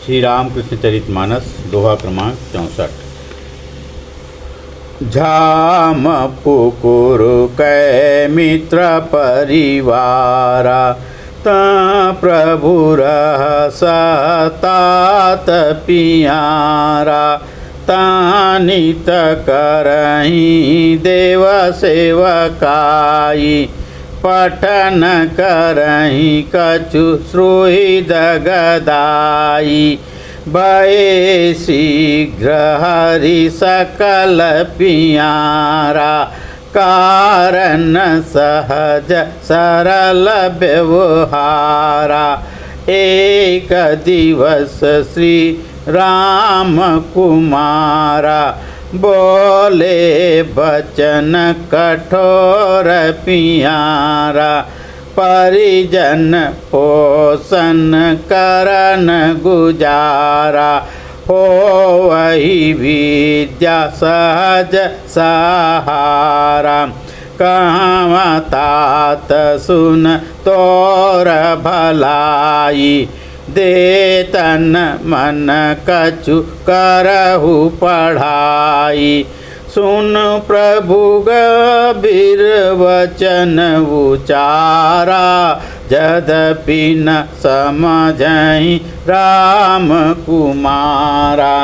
श्री रामकृष्ण चरितमानस दोहा क्रमांक 64। झाम पुकुर कै मित्र परिवारा ता प्रभु तात पियारा तानित करही देव सेवकाई पठन करही कछु श्रुहिद गदाई भये शीघ्र हरि सकल पियारा कारण सहज सरल व्यवहारा एक दिवस श्री राम कुमारा बोले बचन कठोर पियारा परिजन पोषण करन गुजारा हो वही विद्या सहज सहारा कहाँ तात सुन तोर भलाई देतन मन कछु करहु पढ़ाई सुन प्रभु गंभीर वचन उचारा यद्यपि न समझहि राम कुमारा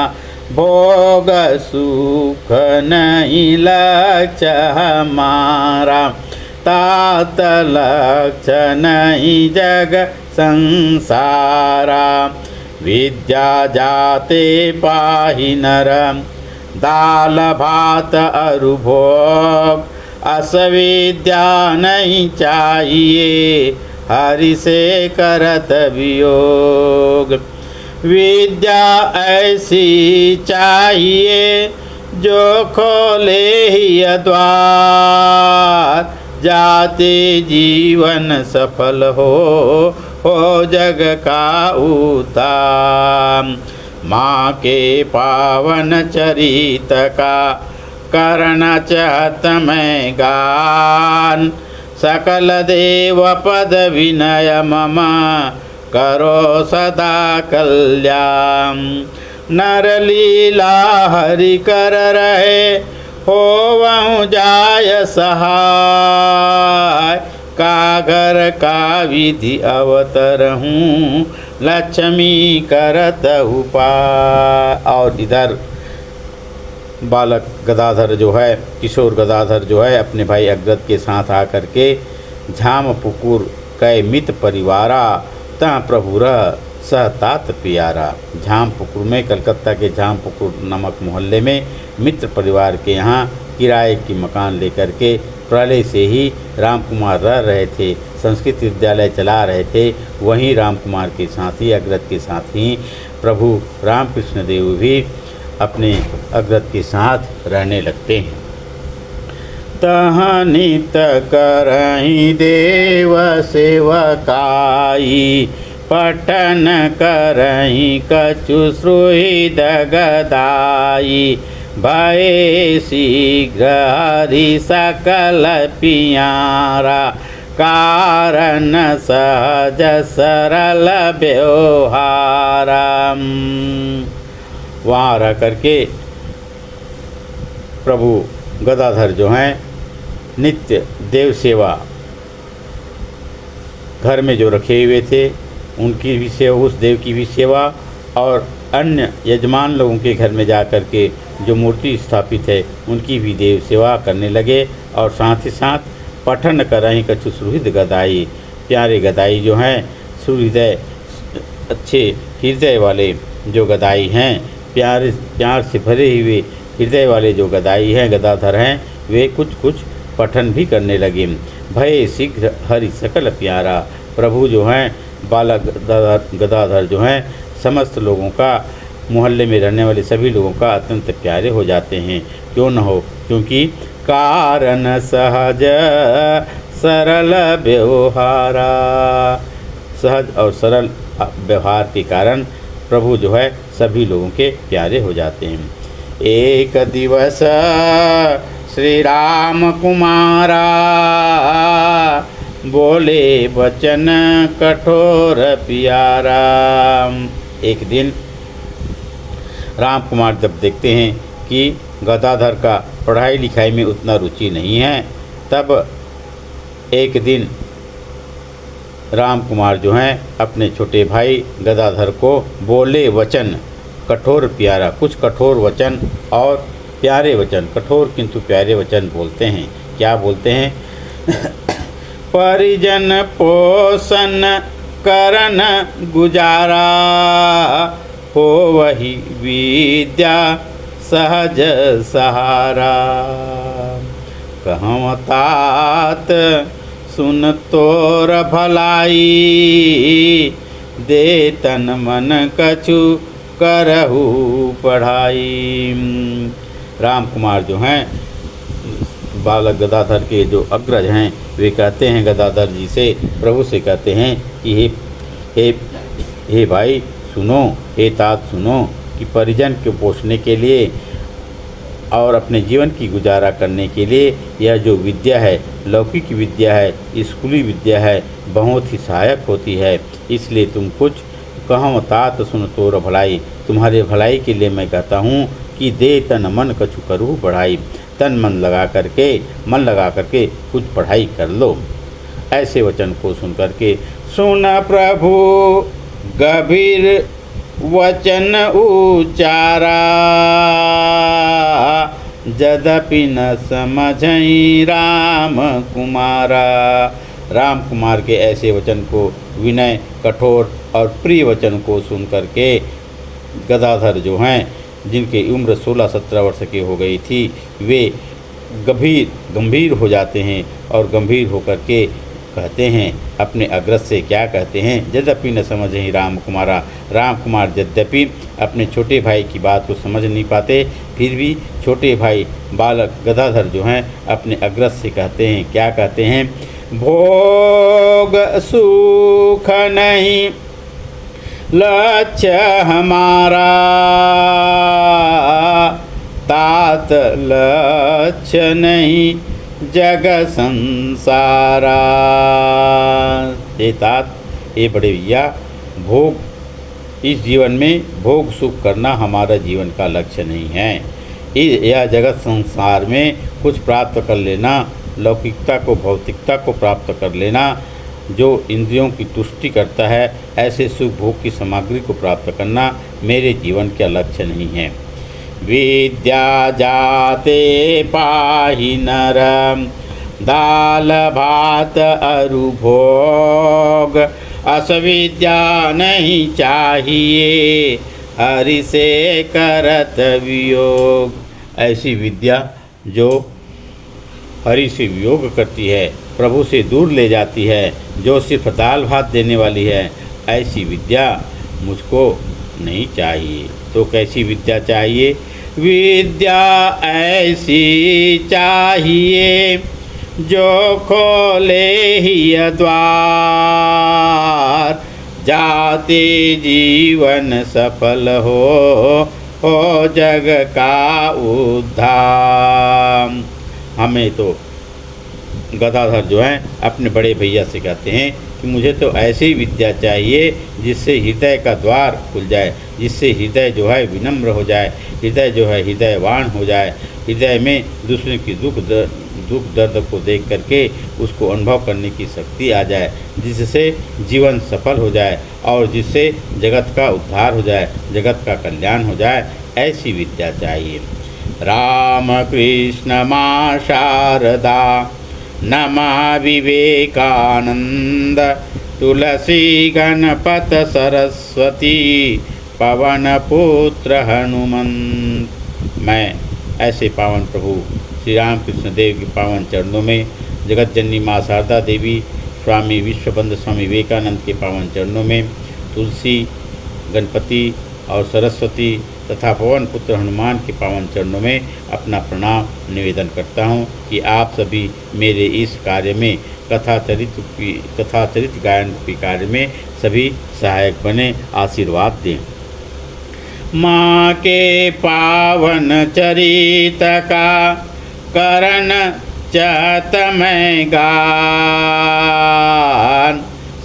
भोग सुख नहीं लक्ष्य हमारा तात लक्ष्य नहीं जग संसारा विद्या जाते पाहि नर दाल भात अरु भोग अस विद्या नहीं चाहिए हरि से करत वियोग विद्या ऐसी चाहिए जो खोले ही द्वार जाते जीवन सफल हो जग का उतार माँ के पावन चरित का करना चाहत मैं गान सकल देव पद विनय मम करो सदा कल्याण नर लीला हरि कर रहे हो वहु जाय सहाय कागर का विधि अवतर हूँ लक्ष्मी करत उपाय। और इधर बालक गदाधर जो है, किशोर गदाधर जो है, अपने भाई अग्रद के साथ आकर के झाम पुकुर कै मित परिवारा ता प्रभु सहतात पियारा। झाम पुकुर में, कलकत्ता के झाम पुकुर नामक मोहल्ले में मित्र परिवार के यहाँ किराए की मकान लेकर के प्रलय से ही राम कुमार रह रहे थे, संस्कृत विद्यालय चला रहे थे। वहीं राम कुमार के साथ ही, अग्रद के साथ ही प्रभु रामकृष्ण देव भी अपने अग्रद के साथ रहने लगते हैं। तहनित करहि देव सेवकाई पठन करहि कछु श्रुहिद गदाई भये शीघ्र हरि सकल पियारा कारण सहज सरल व्यवहारा। वहाँ रह करके प्रभु गदाधर जो हैं नित्य देव सेवा घर में जो रखे हुए थे उनकी भी सेवा, उस देव की भी सेवा, और अन्य यजमान लोगों के घर में जा कर के जो मूर्ति स्थापित है उनकी भी देव सेवा करने लगे। और साथ ही साथ पठन करहि कछु सुहृद गदाई, प्यारे गदाई जो हैं, सुहृदय अच्छे हृदय वाले जो गदाई हैं, प्यार से भरे हुए हृदय वाले जो गदाई हैं, गदाधर हैं, वे कुछ कुछ पठन भी करने लगे। भय शीघ्र हरि सकल प्यारा, प्रभु जो हैं बालक गदाधर जो हैं समस्त लोगों का, मोहल्ले में रहने वाले सभी लोगों का अत्यंत प्यारे हो जाते हैं। क्यों न हो, क्योंकि कारण सहज सरल व्यवहारा, सहज और सरल व्यवहार के कारण प्रभु जो है सभी लोगों के प्यारे हो जाते हैं। एक दिवस श्री राम कुमारा बोले वचन कठोर प्यारा। एक दिन राम कुमार जब देखते हैं कि गदाधर का पढ़ाई लिखाई में उतना रुचि नहीं है, तब एक दिन राम कुमार जो हैं अपने छोटे भाई गदाधर को बोले वचन कठोर प्यारा, कुछ कठोर वचन और प्यारे वचन, कठोर किंतु प्यारे वचन बोलते हैं। क्या बोलते हैं? परिजन पोषण करन गुजारा, हो वही विद्या सहज सहारा। कहम तात सुन तोर भलाई, दे तन मन कछु करहु पढ़ाई। राम कुमार जो हैं बालक गदाधर के जो अग्रज हैं, वे कहते हैं गदाधर जी से, प्रभु से कहते हैं कि हे भाई सुनो, हे तात सुनो कि परिजन को पोषने के लिए और अपने जीवन की गुजारा करने के लिए यह जो विद्या है, लौकिक विद्या है, स्कूली विद्या है, बहुत ही सहायक होती है। इसलिए तुम कुछ कहूँ तात सुन तोर भलाई, तुम्हारे भलाई के लिए मैं कहता हूँ कि दे तन मन कछु करूँ पढ़ाई, तन मन लगा करके कुछ पढ़ाई कर लो। ऐसे वचन को सुन करके सुन प्रभु गंभीर वचन उचारा, यद्यपि न समझई राम कुमारा। राम कुमार के ऐसे वचन को, विनय, कठोर और प्रिय वचन को सुन करके गदाधर जो हैं, जिनकी उम्र 16-17 वर्ष की हो गई थी, वे गंभीर हो जाते हैं और गंभीर होकर के कहते हैं अपने अग्रज से, क्या कहते हैं? यद्यपि न समझे राम कुमारा। राम कुमार यद्यपि अपने छोटे भाई की बात को समझ नहीं पाते, फिर भी छोटे भाई बालक गदाधर जो हैं अपने अग्रज से कहते हैं, क्या कहते हैं? भोग सुख नहीं लक्ष्य हमारा, तात लक्ष्य नहीं जग संसारा। हे तात, हे बड़े भैया, भोग, इस जीवन में भोग सुख करना हमारा जीवन का लक्ष्य नहीं है। यह जगत संसार में कुछ प्राप्त कर लेना, लौकिकता को, भौतिकता को प्राप्त कर लेना, जो इंद्रियों की तुष्टि करता है, ऐसे सुख भोग की सामग्री को प्राप्त करना मेरे जीवन का लक्ष्य नहीं है। विद्या जाते पाहि नर, दाल भात अरु भोग, असविद्या नहीं चाहिए, हरि से करत वियोग। ऐसी विद्या जो हरि से वियोग करती है, प्रभु से दूर ले जाती है, जो सिर्फ दाल भात देने वाली है, ऐसी विद्या मुझको नहीं चाहिए। तो कैसी विद्या चाहिए? विद्या ऐसी चाहिए जो खोले ही द्वार, जाते जीवन सफल हो जग का उद्धार। हमें तो गदाधर जो हैं अपने बड़े भैया से कहते हैं कि मुझे तो ऐसी विद्या चाहिए जिससे हृदय का द्वार खुल जाए, जिससे हृदय जो है विनम्र हो जाए, हृदय जो है हृदयवान हो जाए, हृदय में दूसरे की दुख दर्द को देख करके उसको अनुभव करने की शक्ति आ जाए, जिससे जीवन सफल हो जाए और जिससे जगत का उद्धार हो जाए, जगत का कल्याण हो जाए। ऐसी विद्या चाहिए। राम कृष्ण माँ शारदा, नमा विवेकानंद, तुलसी गणपत सरस्वती, पवन पुत्र हनुमंत। मैं ऐसे पावन प्रभु श्री राम कृष्ण देव के पावन चरणों में, जगत जननी माँ शारदा देवी, स्वामी विश्वबंद स्वामी विवेकानंद के पावन चरणों में, तुलसी, गणपति और सरस्वती तथा पवन पुत्र हनुमान के पावन चरणों में अपना प्रणाम निवेदन करता हूँ कि आप सभी मेरे इस कार्य में, कथा चरित्र गायन के कार्य में सभी सहायक बने, आशीर्वाद दें। माँ के पावन चरित का करण चत में गान,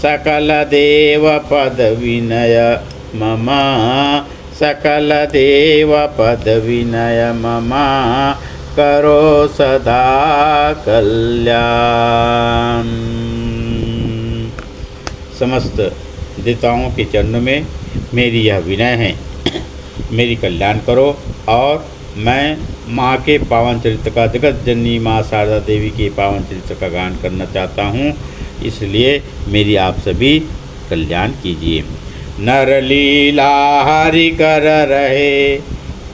सकल देव पद विनय मम सकल देव पद विनय ममा करो सदा कल्याण। समस्त देवताओं के चरणों में मेरी यह विनय है, मेरी कल्याण करो। और मैं माँ के पावन चरित्र का, जगत जननी माँ शारदा देवी के पावन चरित्र का गान करना चाहता हूँ, इसलिए मेरी आप सभी कल्याण कीजिए। नर लीला हरि कर रहे,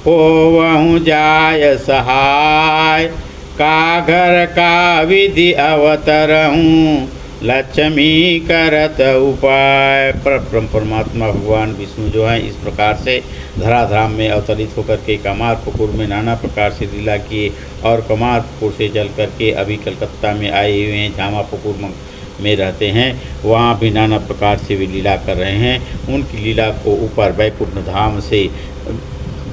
होवहु जाय सहाय, का घर का विधि अवतरहूँ, लक्ष्मी करत उपाय। परमात्मा भगवान विष्णु जो हैं इस प्रकार से धराधाम में अवतरित होकर के कमारपुकुर में नाना प्रकार से लीला किए, और कमारपुकुर से चल करके अभी कलकत्ता में आए हुए हैं, झामापुकुर में रहते हैं, वहाँ भी नाना प्रकार से वे लीला कर रहे हैं। उनकी लीला को ऊपर वैकुंठ धाम से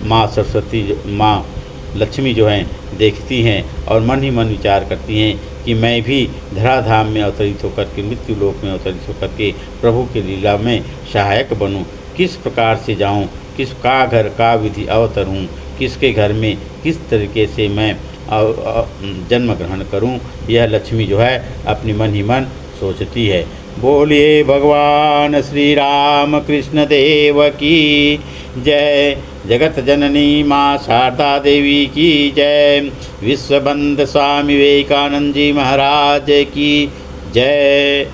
माँ सरस्वती, माँ लक्ष्मी जो हैं देखती हैं और मन ही मन विचार करती हैं कि मैं भी धराधाम में अवतरित होकर के, मृत्यु लोक में अवतरित होकर के प्रभु की लीला में सहायक बनूं। किस प्रकार से जाऊं, किसका घर का विधि अवतरूं, किसके घर में किस तरीके से मैं जन्म ग्रहण करूं, यह लक्ष्मी जो है अपनी मन ही मन सोचती है। बोलिए भगवान श्री राम कृष्ण देव की जय। जगत जननी माँ शारदा देवी की जय। विश्वबंद स्वामी विवेकानंद जी महाराज की जय।